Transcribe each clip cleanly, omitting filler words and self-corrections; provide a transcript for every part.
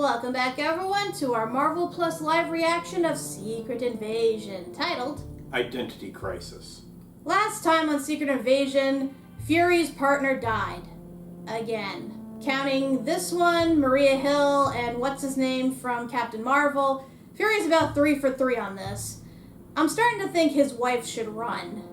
Welcome back, everyone, to our Marvel Plus live reaction of Secret Invasion, titled Identity Crisis. Last time on Secret Invasion, Fury's partner died. Again. Counting this one, Maria Hill, and what's-his-name from Captain Marvel, Fury's about 3 for 3 on this. I'm starting to think his wife should run.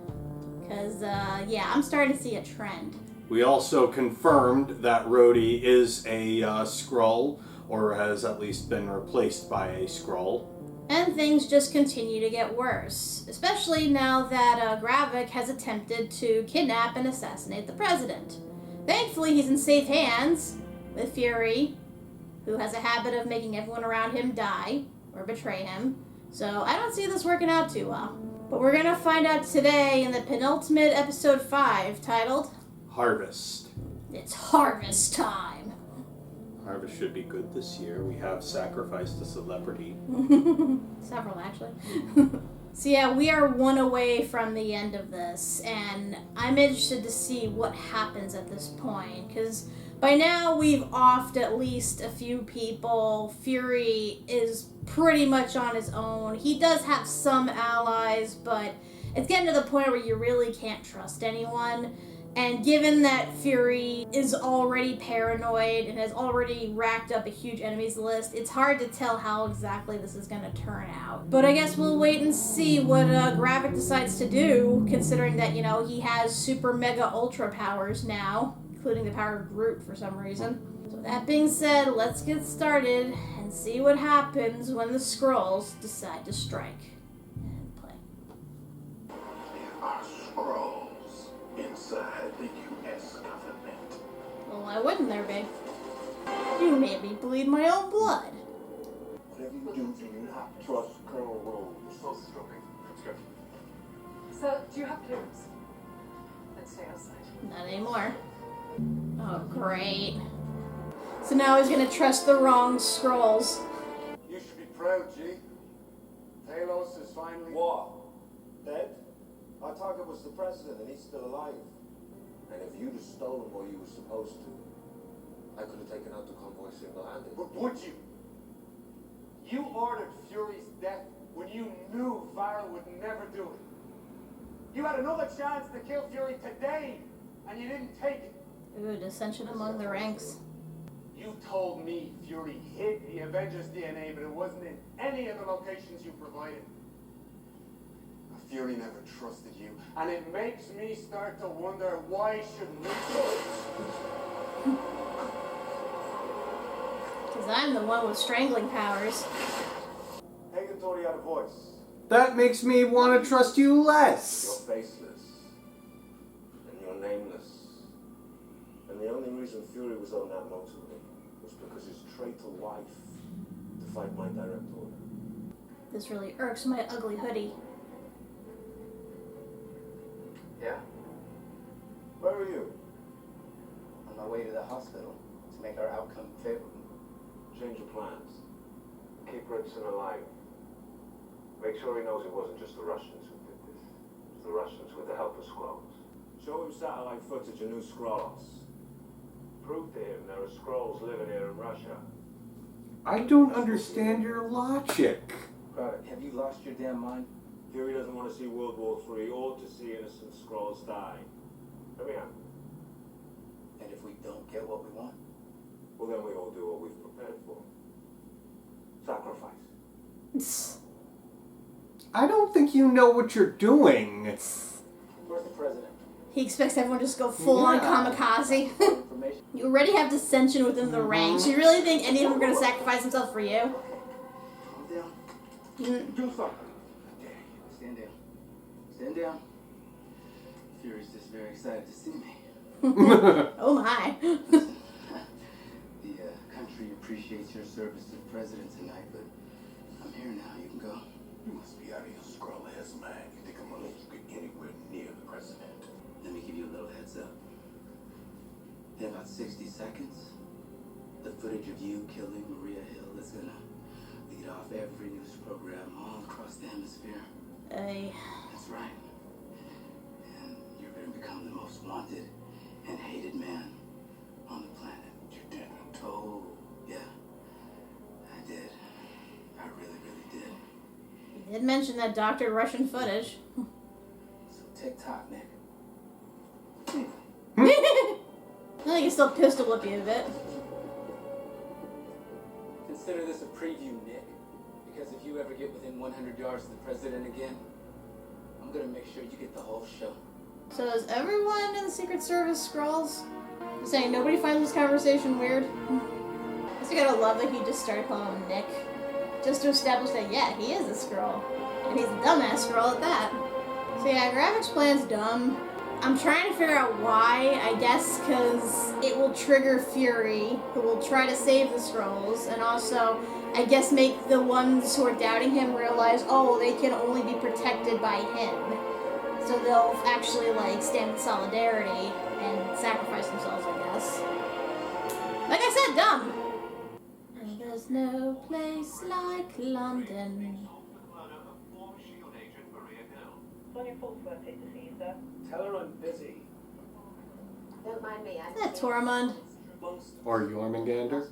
Because, yeah, I'm starting to see a trend. We also confirmed that Rhodey is a Skrull, or has at least been replaced by a Skrull. And things just continue to get worse, especially now that Graviak has attempted to kidnap and assassinate the president. Thankfully, he's in safe hands with Fury, who has a habit of making everyone around him die or betray him. So I don't see this working out too well. But we're gonna find out today in the penultimate episode 5, titled Harvest. It's harvest time. Harvest should be good this year. We have sacrificed a celebrity. Several, actually. So yeah, we are one away from the end of this, and I'm interested to see what happens at this point, because by now we've offed at least a few people. Fury is pretty much on his own. He does have some allies, but it's getting to the point where you really can't trust anyone. And given that Fury is already paranoid and has already racked up a huge enemies list, it's hard to tell how exactly this is going to turn out. But I guess we'll wait and see what Graviak decides to do, considering that, you know, he has super mega ultra powers now, including the power of Groot for some reason. So that being said, let's get started and see what happens when the Skrulls decide to strike. And play. There are Skrulls inside the U.S. government. Well, why wouldn't there be? You made me bleed my own blood. Whatever you do you not trust Colonel Rhodes? So stroking. Let's go. So, do you have clearance? Let's stay outside. Not anymore. Oh, great. So now he's gonna trust the wrong Skrulls. You should be proud, G. Talos is finally... What? Dead? Our target was the president and he's still alive. And if you'd have stolen what you were supposed to, I could have taken out the convoy single-handed. But would you? You ordered Fury's death when you knew Varl would never do it. You had another chance to kill Fury today, and you didn't take it. Ooh, dissension among the ranks. You told me Fury hid the Avengers DNA, but it wasn't in any of the locations you provided. Fury never trusted you, and it makes me start to wonder why shouldn't we trust? Because I'm the one with strangling powers. Hagen thought he had a voice. That makes me want to trust you less. You're faceless. And you're nameless. And the only reason Fury was on that motorway was because his traitor wife defied my direct order. This really irks my ugly hoodie. Yeah, Where are you? on my way to the hospital to make our outcome favorable. Change your plans. Keep Ritson alive. Make sure he knows it wasn't just the Russians who did this. It was the Russians with the help of Skrulls. Show him satellite footage of new Skrulls. Prove to him there are Skrulls living here in Russia. I don't understand your logic. Have you lost your damn mind? Fury doesn't want to see World War III or to see innocent Skrulls die. Come here. And if we don't get what we want, Well, then we all do what we've prepared for. Sacrifice. I don't think you know what you're doing. where's the president? He expects everyone to just go full on kamikaze. Information. You already have dissension within the ranks. You really think any of them are going to sacrifice themselves for you? Calm down. Do something. Stand down. Stand down. Fury's just very excited to see me. Oh my. The country appreciates your service to the president tonight, but I'm here now. You can go. You must be out of your Skrull ass mind. You think I'm gonna let you get anywhere near the president? Let me give you a little heads up. In about 60 seconds, the footage of you killing Maria Hill is gonna lead off every news program all across the hemisphere. That's right. And you're gonna become the most wanted and hated man on the planet. You didn't. Oh, yeah. Did mention that doctored Russian footage. So TikTok, Nick. I think he's still pistol whip you a bit. Consider this a preview, Nick. Because if you ever get within 100 yards of the president again, I'm gonna make sure you get the whole show. So is everyone in the Secret Service Skrulls? Just saying, nobody finds this conversation weird? I just gotta love that he just started calling him Nick. Just to establish that, yeah, he is a Skrull. And he's a dumbass Skrull at that. So yeah, Gravik's plan's dumb. I'm trying to figure out why. I guess because it will trigger Fury, who will try to save the Skrulls, and also, I guess, make the ones who are doubting him realize, oh, they can only be protected by him. So they'll actually, like, stand in solidarity and sacrifice themselves, I guess. Like I said, dumb! There's no place like London. Sonya Falkworth here to see you, sir. Tell her I'm busy. Don't mind me. Is that Tormund? Or Jormungandr?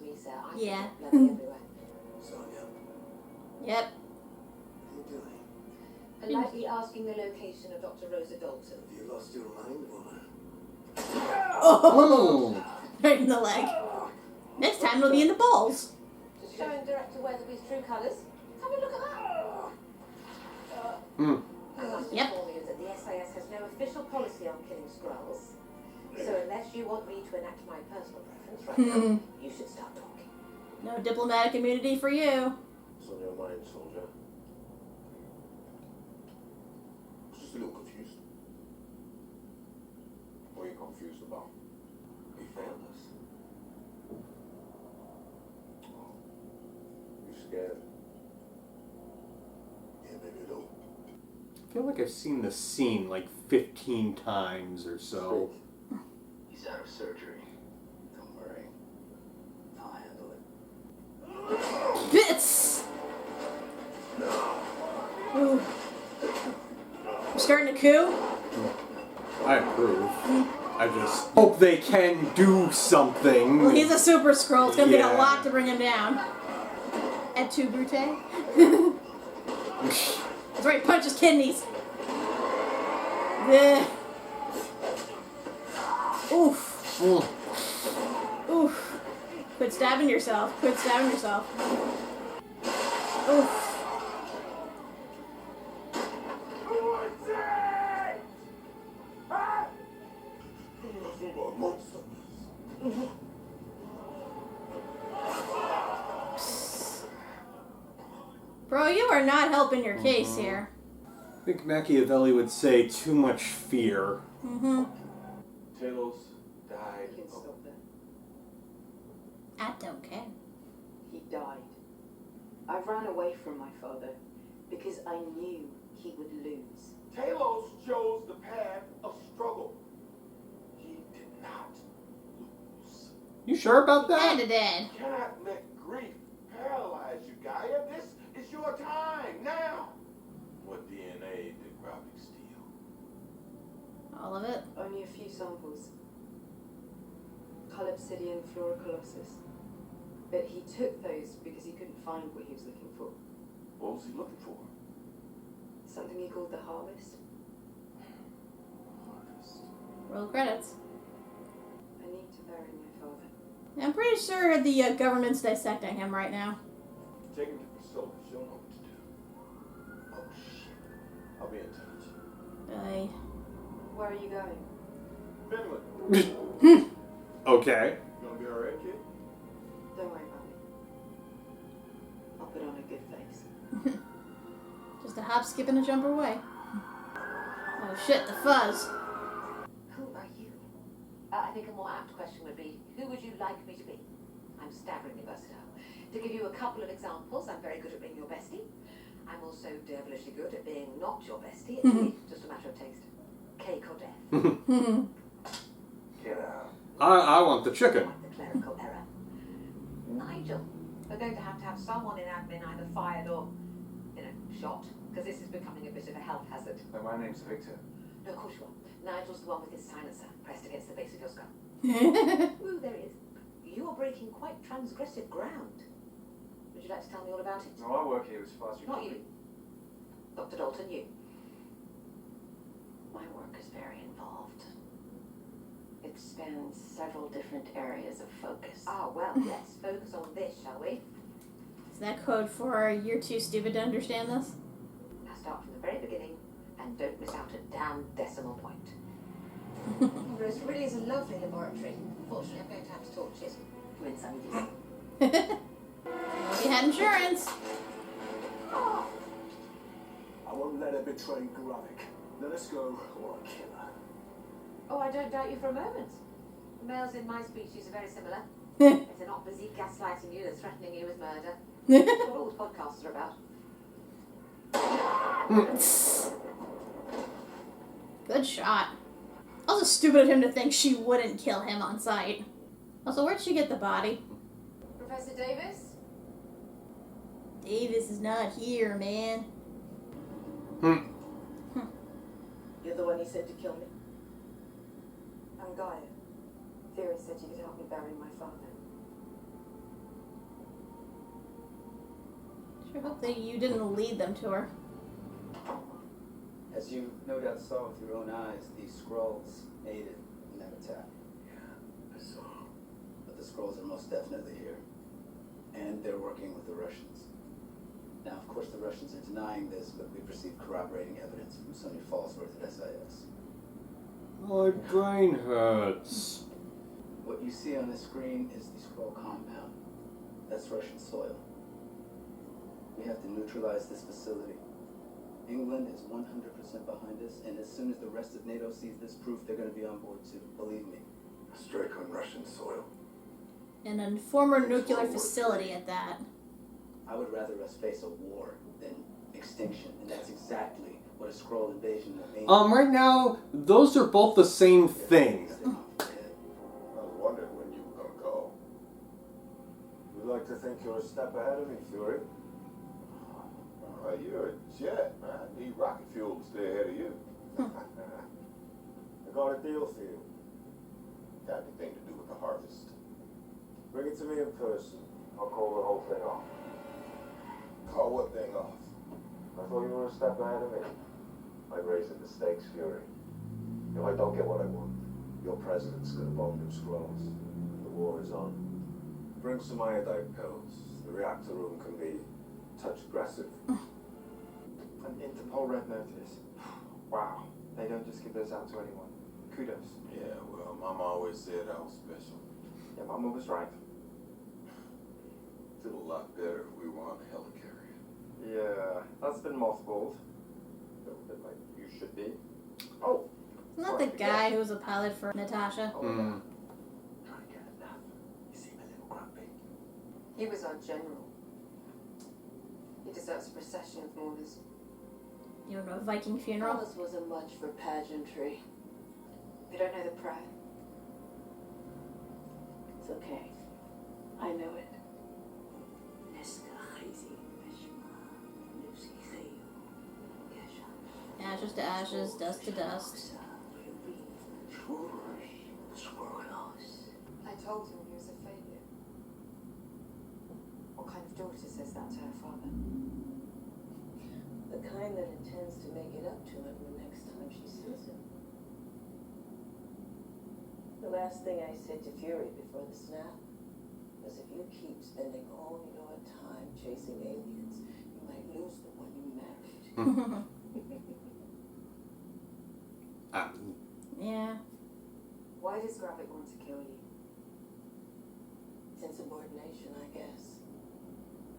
Yeah. Sonya, Yep. what are you doing? Politely asking the location of Dr. Rosa Dalton. Have you lost your mind, woman? Oh! Right in the leg. Next time it'll be in the balls. Just showing Director Weatherby's true colours. Have a look at that. I must Yep. inform you that the SAS has no official policy on killing Skrulls. So unless you want me to enact my personal preference right now, you should start talking. No diplomatic immunity for you. It's on your mind, soldier. Just a little confused. What are you confused about? You failed us. You scared? Yeah, maybe a little. I feel like I've seen this scene like 15 times or so. He's out of surgery. Don't worry. I'll handle it. Bits! Ooh. We're starting a coup? I approve. I just hope they can do something. Well, he's a super Skrull. It's gonna take a Yeah. lot to bring him down. Et tu, Brute? That's right, punch his kidneys. Yeah. Oof. Oof. Quit stabbing yourself. Quit stabbing yourself. Oof. Monster. Bro, you are not helping your case here. I think Machiavelli would say too much fear. Talos died. You can stop there. I don't care. He died. I ran away from my father because I knew he would lose. Talos chose the path of struggle. He did not lose. You sure about that? Kinda dead. You cannot let grief paralyze you, Gaia. This is your time now. What DNA did Graviak steal? All of it. Only a few samples. Calipsidian fluorocolossus. But he took those because he couldn't find what he was looking for. What was he looking for? Something he called the harvest. Roll credits. I need to bury my father. I'm pretty sure the government's dissecting him right now. Take him to Priscilla. She'll know what to do. Oh, shit. I'll be in touch. Where are you going? Finland. Okay. You gonna be alright, kid? Don't worry about me. I'll put on a good face. Just a hop, skip, and a jump away. Oh shit, the fuzz. Who are you? I think a more apt question would be, who would you like me to be? I'm staggeringly versatile. To give you a couple of examples, I'm very good at being your bestie. I'm also devilishly good at being not your bestie. It's really just a matter of taste. Cake or death. Get out. I want the chicken. The clerical error. Nigel, we're going to have someone in admin either fired or, shot, because this is becoming a bit of a health hazard. And my name's Victor. No, of course you won't. Nigel's the one with his silencer pressed against the base of your skull. Ooh, there he is. You are breaking quite transgressive ground. Would you like to tell me all about it? No, I work here as fast as you Not can. you. Dr. Dalton, you. My work is very involved. It spans several different areas of focus. Ah, well, let's focus on this, shall we? Is that code for you're too stupid to understand this? Now start from the very beginning and don't miss out a damn decimal point. It really is a lovely laboratory. Fortunately, I'm going to have to talk shit. Come inside you. Well, you had insurance. I won't let her betray Graviak. Let us go, or I'll kill her. Oh, I don't doubt you for a moment. The males in my species are very similar. If they're not busy gaslighting you, they're threatening you with murder. That's what all the podcasts are about. Good shot. Also stupid of him to think she wouldn't kill him on sight. Also, where'd she get the body? Professor Davis? Davis is not here, man. You're the one he said to kill me? I'm Gaia. Theory said you could help me bury my father. Sure hope that you didn't lead them to her. As you no doubt saw with your own eyes, the Skrulls aided in that attack. Yeah, I saw. But the Skrulls are most definitely here. And they're working with the Russians. Now, of course, the Russians are denying this, but we've received corroborating evidence from Sonya Falsworth at SIS. My brain hurts. What you see on the screen is the Skrull compound. That's Russian soil. We have to neutralize this facility. England is 100% behind us, and as soon as the rest of NATO sees this proof, they're going to be on board too. Believe me. A strike on Russian soil. And a former nuclear facility at that. I would rather us face a war than extinction, and that's exactly what a Skrull invasion will mean. Right now, those are both the same thing. I was wondering when you were gonna go. You'd like to think you're a step ahead of me, Fury. You're a jet, man. I need rocket fuel to stay ahead of you. I got a deal for you. Got anything to do with the harvest? Bring it to me in person. I'll call the whole thing off. Call what thing off? I thought you were a step ahead of me. I'm raising the stakes, Fury. If I don't get what I want, your president's gonna bomb them Skrulls. The war is on. Bring some iodine pills. The reactor room can be touch aggressive. An Interpol Red Notice. Wow. They don't just give those out to anyone. Kudos. Yeah, well, Mama always said I was special. Yeah, Mama was right. Did a lot better if we were on a helicarrier. Yeah, that's been mothballed. A little bit like you should be. Oh! Isn't that the guy who was a pilot for Natasha? Trying to get a nap. You seem a little grumpy. He was our general. He deserves a procession of mourners. You know, a Viking funeral? Promise wasn't much for pageantry. You don't know the prayer. It's okay. I know it. Ashes to ashes, dust to dust. I told him he was a failure. What kind of daughter says that to her father? The kind that intends to make it up to him the next time she sees him. The last thing I said to Fury before the snap was if you keep spending all your time chasing aliens, you might lose the one you married. Yeah. Why does Graviak want to kill you? It's insubordination, I guess.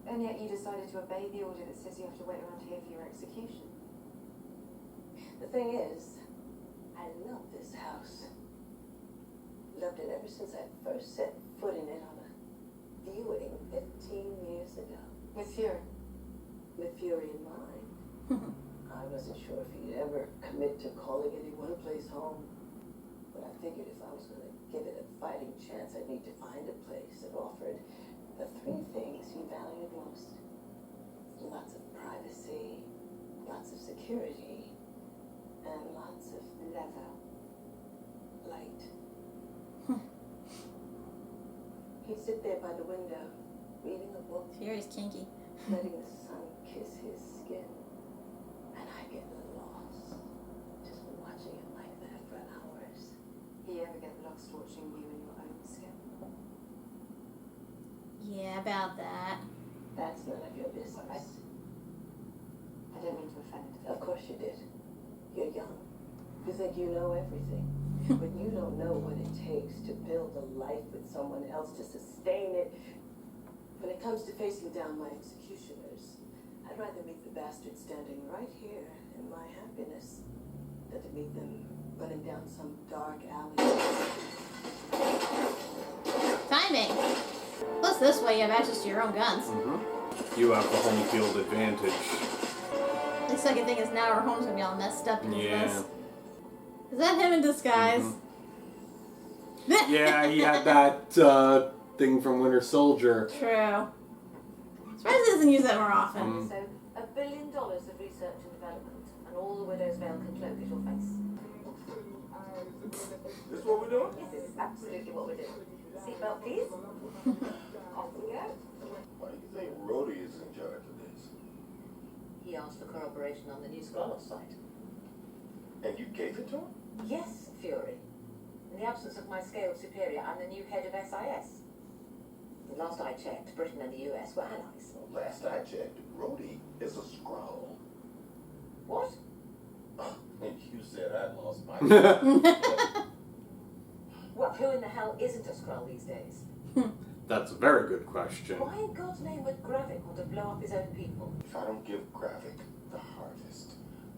And yet you decided to obey the order that says you have to wait around here for your execution. The thing is, I love this house. Loved it ever since I first set foot in it on a viewing 15 years ago. With Fury. With Fury in mind. I wasn't sure if he'd ever commit to calling any one place home. But I figured if I was going to give it a fighting chance, I'd need to find a place that offered the three things he valued most. Lots of privacy, lots of security, and lots of Leather. light. He'd sit there by the window, reading a book, Fury's kinky. letting the sun kiss his skin. about that. That's none of your business. I don't mean to offend. Of course you did. You're young. You think you know everything. But you don't know what it takes to build a life with someone else, to sustain it. When it comes to facing down my executioners, I'd rather meet the bastards standing right here in my happiness than to meet them running down some dark alley. Timing! Plus, this way you have access to your own guns. Mm-hmm. You have the home field advantage. The second thing is now our home's gonna be all messed up because of Yeah. this. Is that him in disguise? Mm-hmm. Yeah, he had that thing from Winter Soldier. True. Surprised he doesn't use that more often. So, $1 billion of research and development, and all the widow's veil can cloak at your face. This what we're doing? Yes, this is absolutely what we're doing. Seatbelt, please. Off we go. Why do you think Rhodey is in charge of this? He asked for corroboration on the new Scarlet site. And you gave it to him? Yes, Fury. In the absence of my scaled superior, I'm the new head of SIS. The last I checked, Britain and the US were allies. Well, last I checked, Rhodey is a Skrull. What? And you said I lost my... Well, who in the hell isn't a Skrull these days? That's a very good question. Why in God's name would Graviak want to blow up his own people? If I don't give Graviak the harvest,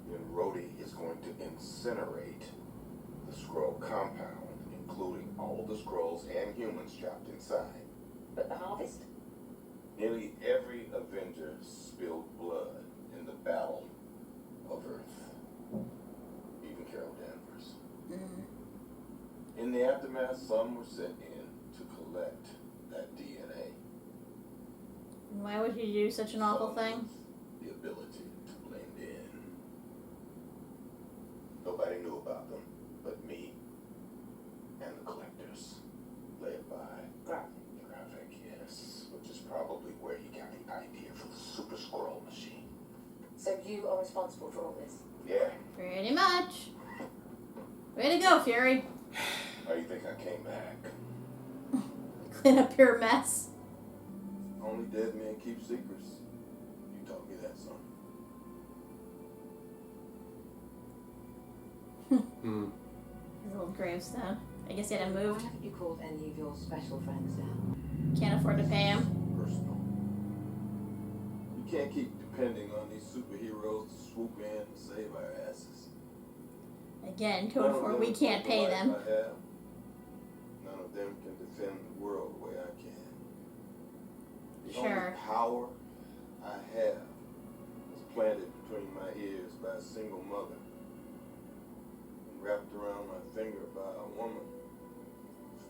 then Rhodey is going to incinerate the Skrull compound, including all the Skrulls and humans trapped inside. But the harvest? Nearly every Avenger spilled blood in the Battle of Earth. Even Carol Danvers. In the aftermath, some were sent in to collect that DNA. Why would you do such an awful thing? The ability to blend in. Nobody knew about them but me and the collectors, led by Graviak, yes, which is probably where he got the idea for the Super Skrull machine. So you are responsible for all this? Yeah. Pretty much. Way to go, Fury. How do you think I came back? Clean up your mess. Only dead men keep secrets. You taught me that, son. His little gravestone. I guess he had to move. Why haven't you called any of your special friends down? Can't afford to pay him. Personal. You can't keep depending on these superheroes to swoop in and save our asses. Again, code for we can't pay them. I have. None of them can defend the world the way I can. The Sure. only power I have was planted between my ears by a single mother and wrapped around my finger by a woman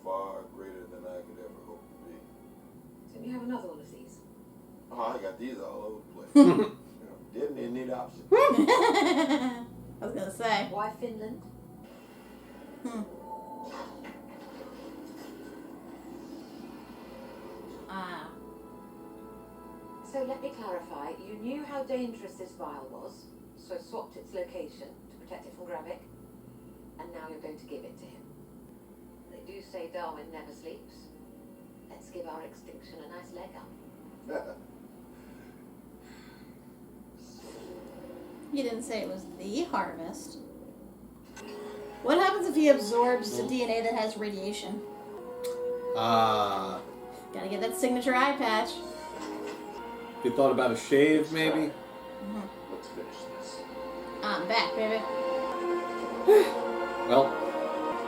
far greater than I could ever hope to be. Don't you have another one of these? Oh, I got these all over the place. You know, didn't they need options? I was gonna say. Why Finland? So let me clarify. You knew how dangerous this vial was, so swapped its location to protect it from Graviak, and now you're going to give it to him. They do say Darwin never sleeps. Let's give our extinction a nice leg up. He didn't say it was the harvest. What happens if he absorbs the DNA that has radiation? Gotta get that signature eye patch. You thought about a shave, maybe? Let's finish this. I'm back, baby. Well,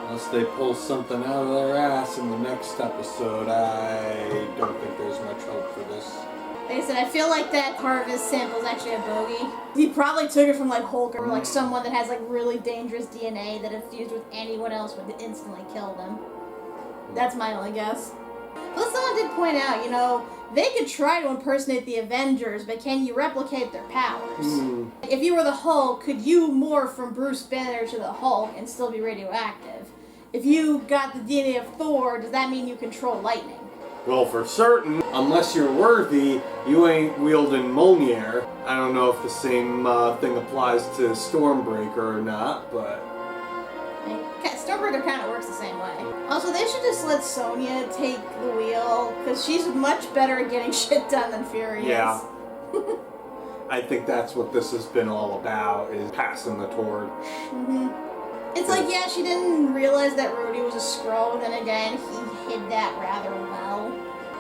unless they pull something out of their ass in the next episode, I don't think there's much hope for this. Like I said, I feel like that harvest sample is actually a bogey. He probably took it from like Hulk or like someone that has like really dangerous DNA that if fused with anyone else would instantly kill them. That's my only guess. But someone did point out, you know, they could try to impersonate the Avengers, but can you replicate their powers? If you were the Hulk, could you morph from Bruce Banner to the Hulk and still be radioactive? If you got the DNA of Thor, does that mean you control lightning? Well, for certain, unless you're worthy, you ain't wielding Mjolnir. I don't know if the same thing applies to Stormbreaker or not, but... Stormbreaker kind of works the same way. Also, they should just let Sonya take the wheel, because she's much better at getting shit done than Fury is. Yeah. I think that's what this has been all about, is passing the torch. Mm-hmm. It's like, yeah, she didn't realize that Rhodey was a Skrull, but then again, he hid that rather well.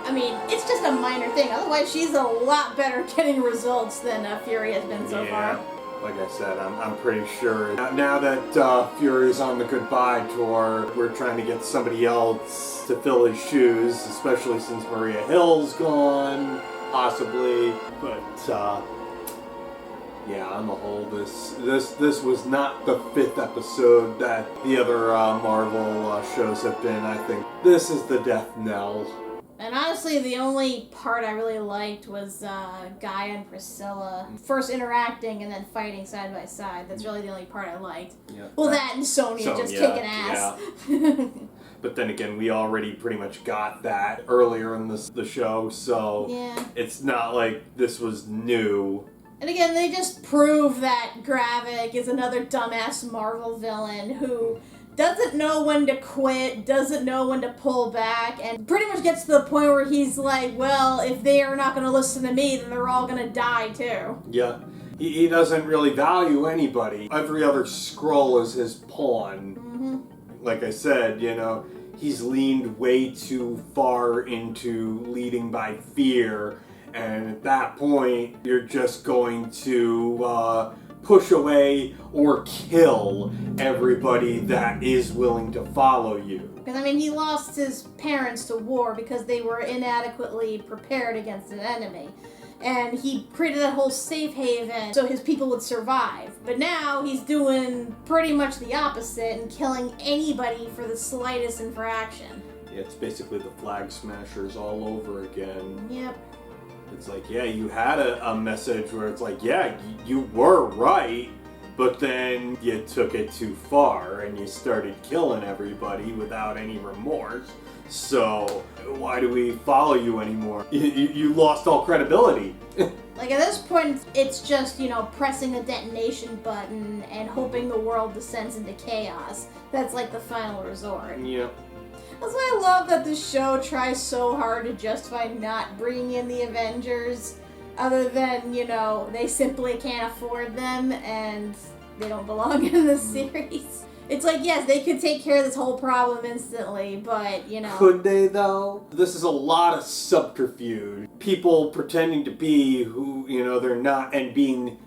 I mean, it's just a minor thing. Otherwise, she's a lot better at getting results than Fury has been so far. Like I said, I'm pretty sure. Now that Fury's on the goodbye tour, we're trying to get somebody else to fill his shoes, especially since Maria Hill's gone, possibly. But, yeah, on the whole, this was not the 5th episode that the other Marvel shows have been. I think this is the death knell. And honestly, the only part I really liked was Guy and Priscilla first interacting and then fighting side by side. That's really the only part I liked. Yeah, well, that and Sonya just kicking ass. Yeah. But then again, we already pretty much got that earlier in the show, so yeah. It's not like this was new. And again, they just prove that Graviak is another dumbass Marvel villain who doesn't know when to quit, doesn't know when to pull back, and pretty much gets to the point where he's like, well, if they are not going to listen to me, then they're all going to die too. Yeah. He doesn't really value anybody. Every other Skrull is his pawn. Mm-hmm. Like I said, he's leaned way too far into leading by fear, and at that point, you're just going to push away or kill everybody that is willing to follow you. Because, I mean, he lost his parents to war because they were inadequately prepared against an enemy. And he created that whole safe haven so his people would survive. But now he's doing pretty much the opposite and killing anybody for the slightest infraction. Yeah, it's basically the flag smashers all over again. Yep. It's like, yeah, you had a message where it's like, yeah, you were right, but then you took it too far and you started killing everybody without any remorse. So why do we follow you anymore? You lost all credibility. Like, at this point, it's just, pressing the detonation button and hoping the world descends into chaos. That's like the final resort. Yep. That's why I love that the show tries so hard to justify not bringing in the Avengers, other than, they simply can't afford them and they don't belong in the series. It's like, yes, they could take care of this whole problem instantly, but, Could they, though? This is a lot of subterfuge. People pretending to be who, they're not, and being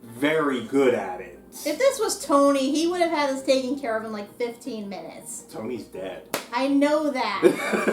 very good at it. If this was Tony, he would have had this taken care of in like 15 minutes. Tony's dead. I know that.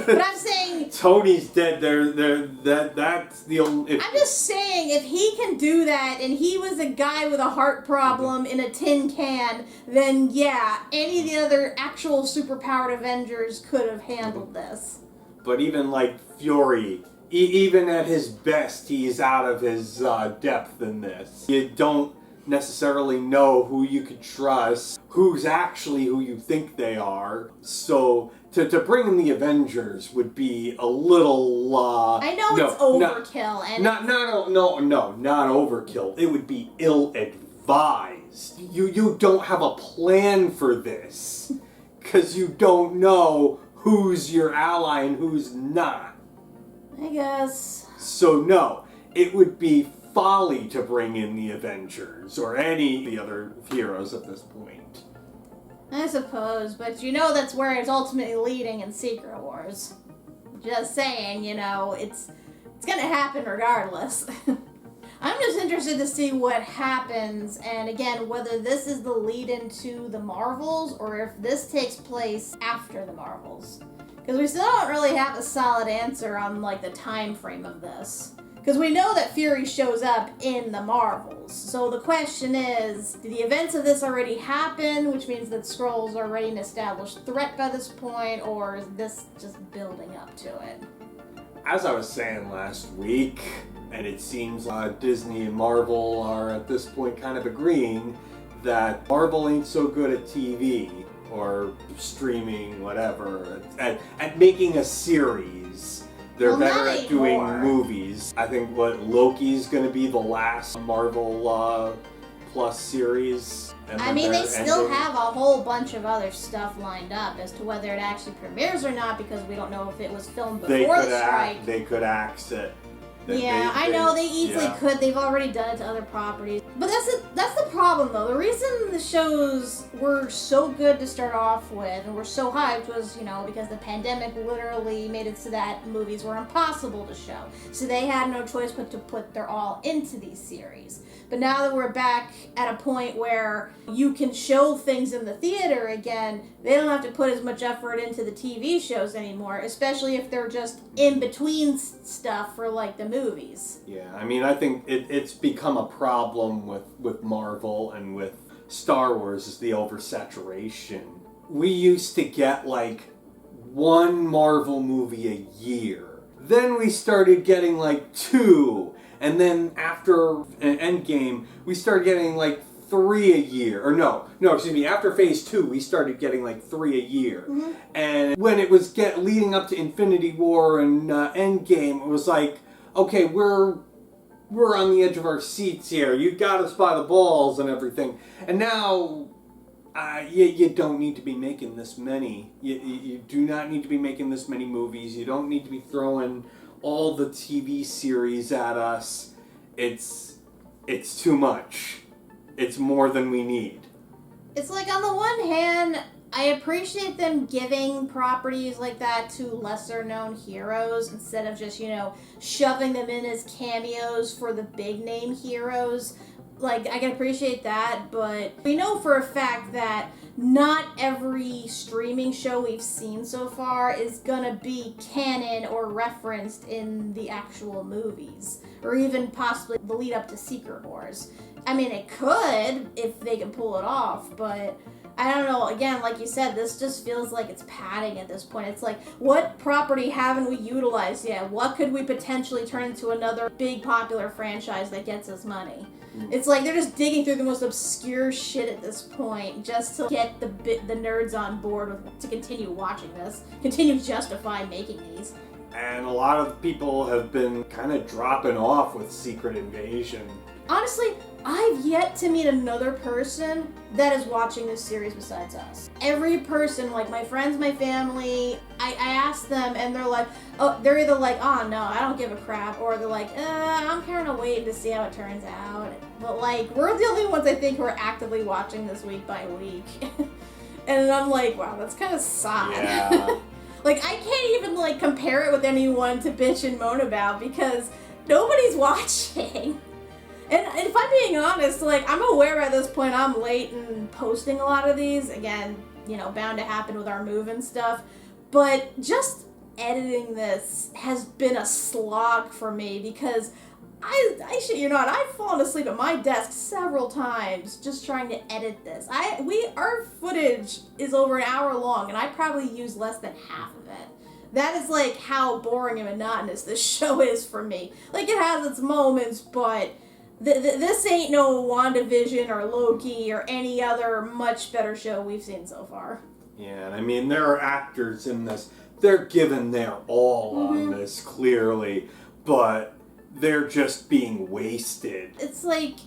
But I'm saying... Tony's dead. That's the only... I'm just saying, if he can do that, and he was a guy with a heart problem in a tin can, then yeah, any of the other actual superpowered Avengers could have handled this. But even like Fury, even at his best, he's out of his depth in this. You don't necessarily know who you could trust, who's actually who you think they are. So to bring in the Avengers would be a little I know it's overkill, and not overkill. It would be ill-advised. You don't have a plan for this because you don't know who's your ally and who's not. I guess. So no, it would be folly to bring in the Avengers or any of the other heroes at this point. I suppose, but that's where it's ultimately leading in Secret Wars. Just saying, it's gonna happen regardless. I'm just interested to see what happens, and again, whether this is the lead into the Marvels or if this takes place after the Marvels. Because we still don't really have a solid answer on the time frame of this. Because we know that Fury shows up in the Marvels. So the question is, did the events of this already happen, which means that Skrulls are already an established threat by this point, or is this just building up to it? As I was saying last week, and it seems Disney and Marvel are at this point kind of agreeing that Marvel ain't so good at TV or streaming, whatever, at making a series. They're better at doing movies. I think Loki's going to be the last Marvel plus series. And I mean, they still ending. have a whole bunch of other stuff lined up as to whether it actually premieres or not, because we don't know if it was filmed before the strike. They could axe it. Yeah, I know they easily could. They've already done it to other properties. But that's the problem, though. The reason the shows were so good to start off with and were so hyped was, because the pandemic literally made it so that movies were impossible to show. So they had no choice but to put their all into these series. But now that we're back at a point where you can show things in the theater again, they don't have to put as much effort into the TV shows anymore, especially if they're just in between stuff for like the movies. Yeah, I mean, I think it's become a problem with Marvel and with Star Wars is the oversaturation. We used to get like one Marvel movie a year. Then we started getting like two. And then after Endgame, we started getting like 3 a year. Or after Phase 2, we started getting like 3 a year. Mm-hmm. And when it was leading up to Infinity War and Endgame, it was like, okay, we're on the edge of our seats here. You got us by the balls and everything. And now, you don't need to be making this many. You do not need to be making this many movies. You don't need to be throwing all the TV series at us. It's too much. It's more than we need. It's like, on the one hand, I appreciate them giving properties like that to lesser known heroes instead of just, shoving them in as cameos for the big name heroes. Like, I can appreciate that, but we know for a fact that not every streaming show we've seen so far is gonna be canon or referenced in the actual movies, or even possibly the lead up to Secret Wars. I mean, it could, if they can pull it off, but I don't know. Again, like you said, this just feels like it's padding at this point. It's like, what property haven't we utilized yet? What could we potentially turn into another big popular franchise that gets us money? It's like they're just digging through the most obscure shit at this point just to get the nerds on board to continue watching this, continue to justify making these. And a lot of people have been kind of dropping off with Secret Invasion. Honestly, I've yet to meet another person that is watching this series besides us. Every person, like my friends, my family, I ask them and they're like, they're either like, oh no, I don't give a crap, or they're like, I'm kind of waiting to see how it turns out. But like, we're the only ones I think who are actively watching this week by week. And I'm like, wow, that's kind of sad. Yeah. Like, I can't even like compare it with anyone to bitch and moan about because nobody's watching. And if I'm being honest, like, I'm aware at this point I'm late in posting a lot of these. Again, bound to happen with our move and stuff. But just editing this has been a slog for me because I shit you not, I've fallen asleep at my desk several times just trying to edit this. Our footage is over an hour long and I probably use less than half of it. That is like how boring and monotonous this show is for me. Like, it has its moments, but this ain't no WandaVision or Loki or any other much better show we've seen so far. Yeah, and I mean, there are actors in this. They're giving their all on this, clearly, but they're just being wasted. It's like,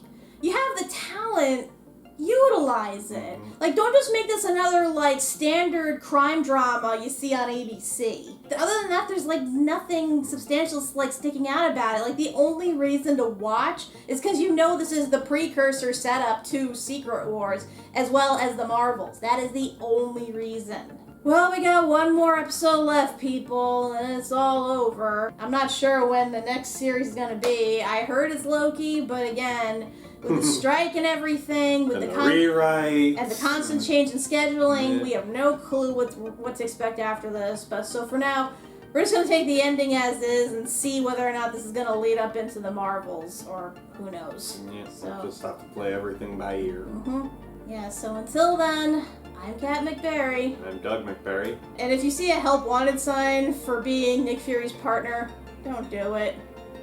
you have the talent, utilize it. Like, don't just make this another, like, standard crime drama you see on ABC. Other than that, there's, like, nothing substantial, like, sticking out about it. Like, the only reason to watch is because this is the precursor setup to Secret Wars, as well as the Marvels. That is the only reason. Well, we got one more episode left, people, and it's all over. I'm not sure when the next series is gonna be. I heard it's Loki, but again, with the strike and everything, with the rewrites and the constant change in scheduling, we have no clue what to expect after this. But so for now, we're just gonna take the ending as is and see whether or not this is gonna lead up into the Marvels, or who knows. Yeah, we'll just have to play everything by ear. Yeah, so until then, I'm Kat MacBerrie. I'm Doug MacBerrie. And if you see a help wanted sign for being Nick Fury's partner, don't do it.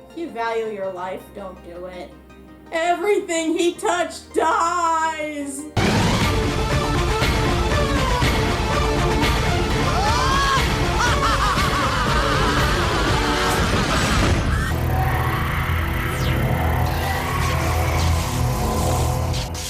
If you value your life, don't do it. Everything he touched dies!